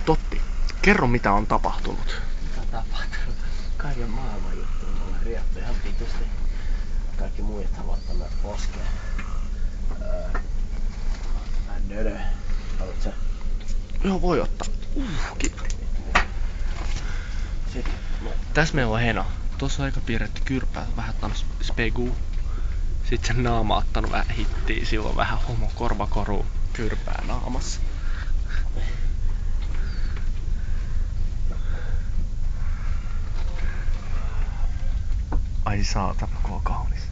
Totti, kerro mitä on tapahtunut. Mitä on tapahtunut? Kaiken maailman juttuja mulle riippuu ihan vitusti. Kaikki muijat haluaa ottaa meidät poskeen. Mä nörö. Haluat sä? Joo, voi ottaa. Kiitti. Sitten. Tässä meillä on heno. Tuossa on aika piirretty kyrpää, vähän ottanut speguu. Sitten sen naama on ottanut vähän hittiä, silloin vähän homo korvakoru kyrpää naamassa. Ai saatana, kun on kaunis.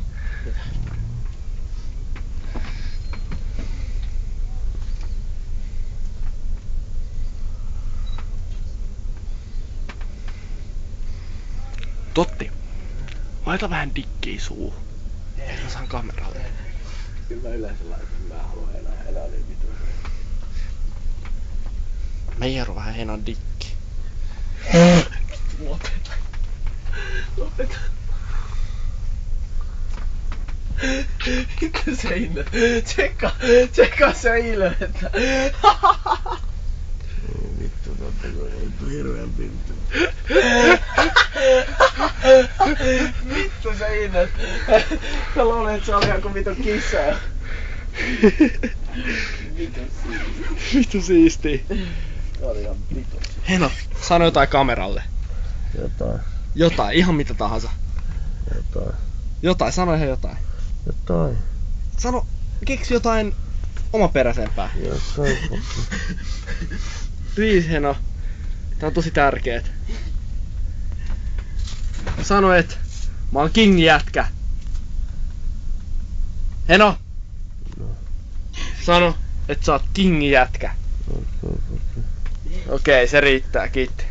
Totti, laita vähän dikkiä suuhun. Mä saan kameralle. Kyllä mä yleensä laitan, mä haluan enää niin vitun. Mä hieron vähän henan dikki. Lopeta. Lopeta. Mitä se ilme? Tsekkaa se ilmettä. Vittu, totta kun on hirveän pintu. Vittu se ilme. Mä luulen, että se oli ihan kuin vitun kissa. Vittu siistii. Oli ihan vitun. Heno, sano jotain kameralle. Jotain. Jotain, ihan mitä tahansa. Jotain, sano ihan jotain. Jotain. Sano, keksi jotain omaperäisempää. Jotain. Please, Heno. Tää on tosi tärkeet. Sano, et mä oon king jätkä. Heno. Sano, et sä oot king jätkä. Okei, se riittää, kiitti.